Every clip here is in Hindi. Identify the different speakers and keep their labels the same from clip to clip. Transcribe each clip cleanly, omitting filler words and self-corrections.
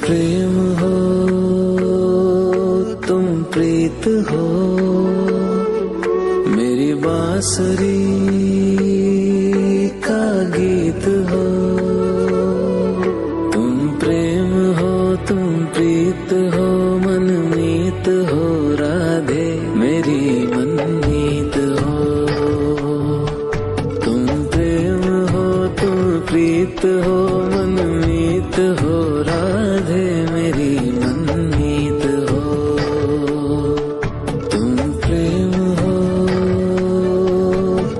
Speaker 1: प्रेम हो तुम प्रीत हो मेरी बांसुरी का गीत हो। तुम प्रेम हो तुम प्रीत हो मनमीत हो राधे मेरी मनमीत हो। तुम प्रेम हो तुम प्रीत हो मनमीत हो राधे मेरी मनमीत हो। तुम प्रेम हो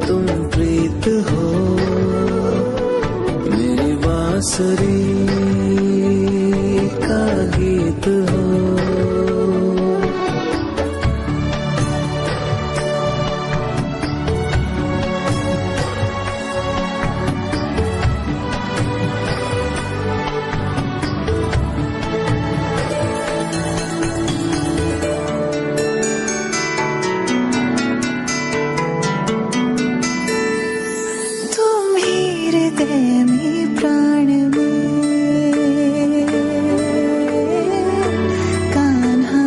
Speaker 1: तुम प्रीत हो मेरी बांसुरी का गीत हो।
Speaker 2: प्राण में कान्हा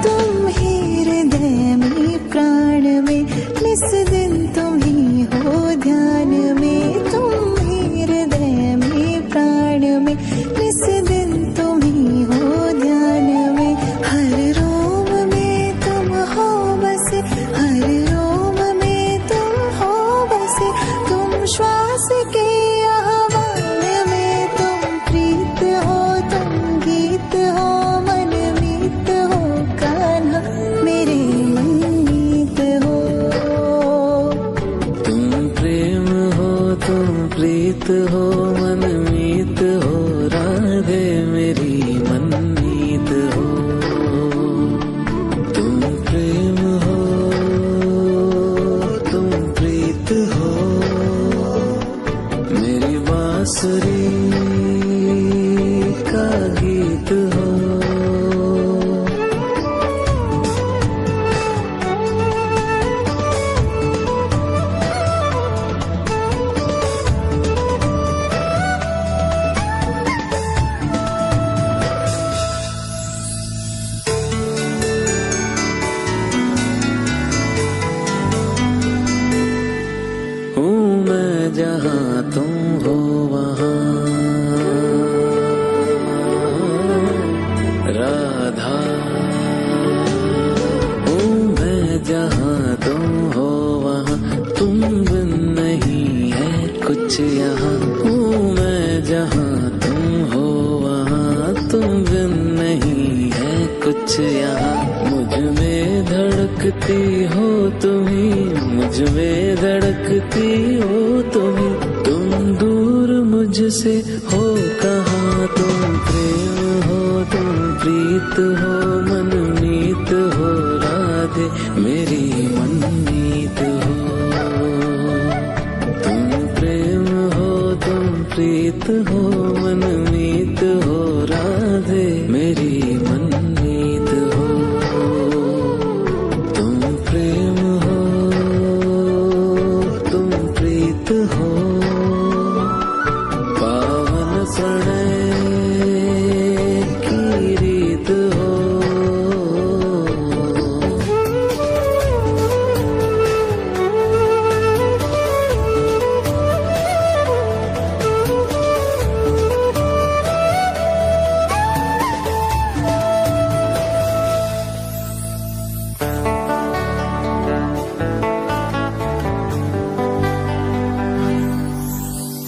Speaker 2: तुम ही हृदय में प्राण में निस दिन तुम ही हो ध्यान में। तुम ही हृदय में प्राण में निस दिन तुम ही हो ध्यान में। हर रोम में तुम हो बसे हर रोम में तुम हो बसे। तुम श्वास के आह्वान में तुम प्रीत हो तुम गीत हो मनमीत हो कान्हा मेरे मनमीत हो।
Speaker 1: तुम प्रेम हो तुम प्रीत हो मनमीत हो राधे मेरी मनमीत हो। तुम प्रेम हो तुम प्रीत हो मेरी बांसुरी का गीत हो। हूँ मैं जहाँ तुम हो वहाँ राधा। हूँ मैं जहाँ तुम हो वहाँ तुम बिन नहीं है कुछ यहाँ। हूँ मैं जहाँ तुम हो वहाँ तुम बिन नहीं है कुछ यहाँ। मुझ में धड़कती हो तुम्ही मुझ में धड़कती हो तुम्ही। तुम दूर मुझसे हो कहाँ। तुम प्रेम हो तुम प्रीत हो मनमीत हो राधे मेरी मनमीत हो। तुम प्रेम हो तुम प्रीत हो मनमीत हो राधे मेरी मनमीत हो। तुम प्रेम हो तुम प्रीत हो पावन प्रणय की रीत हो।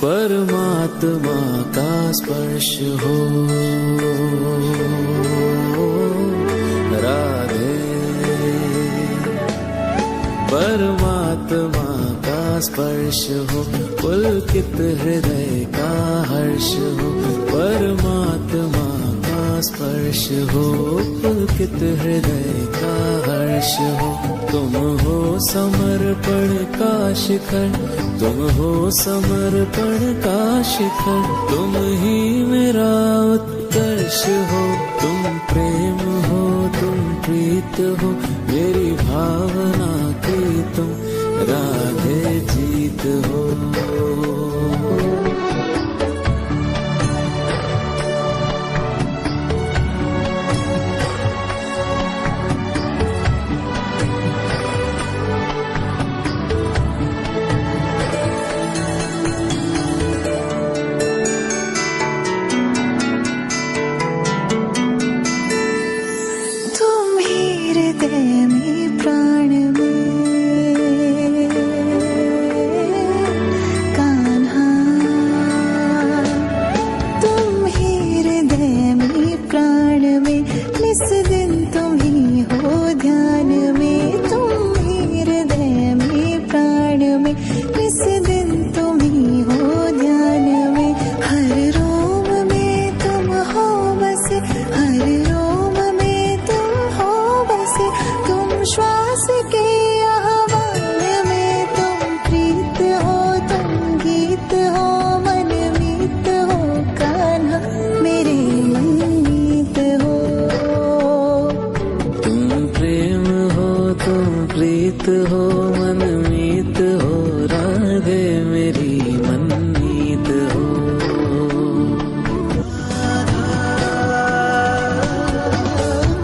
Speaker 1: परमात्मा का स्पर्श हो राधे। परमात्मा का स्पर्श हो पुलकित हृदय का हर्ष हो। परमात्मा का स्पर्श हो, पुलकित हृदय का हर्ष हो। तुम हो समर्पण का शिखर, तुम हो समर्पण का शिखर। तुम ही मेरा उत्कर्ष हो, तुम प्रेम हो, तुम प्रीत हो। मेरी भावना की तुम राधे जीत हो। प्रीत हो मनमीत हो, राधे मेरी मनमीत हो।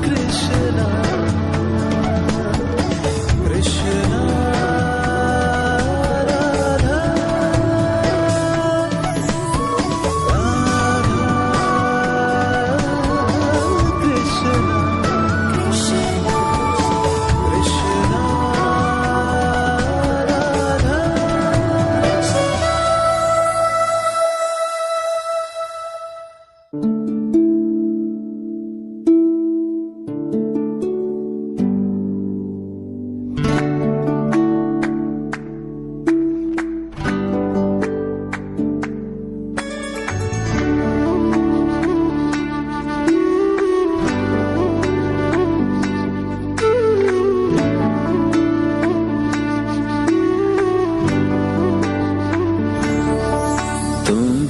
Speaker 1: कृष्णा कृष्णा राधा कृष्णा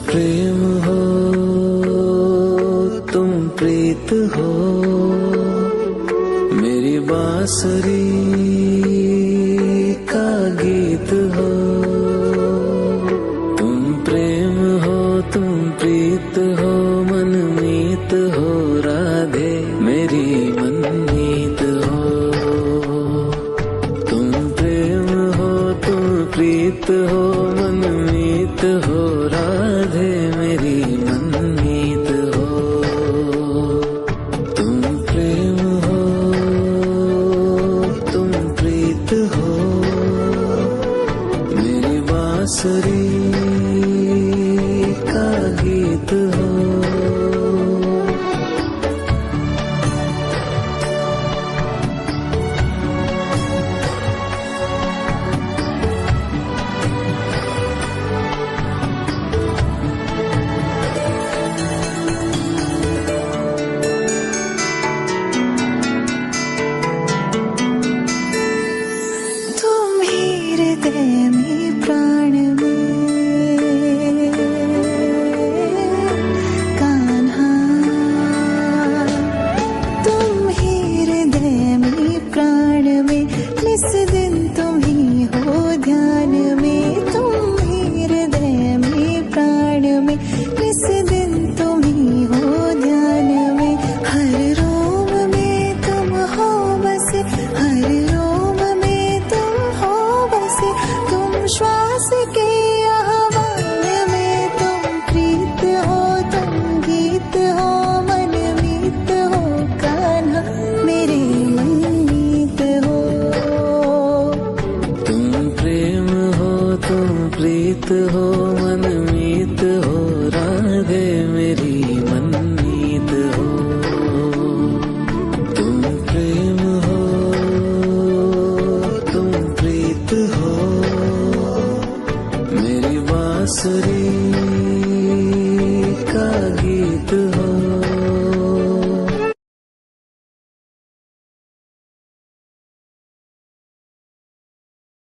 Speaker 1: प्रेम हो, तुम प्रीत हो, मेरी बांसुरी का गीत हो। तुम प्रेम हो, तुम प्रीत हो, मनमीत हो, राधे मेरी मनमीत हो। तुम प्रेम हो, तुम प्रीत हो, मनमीत हो, राधे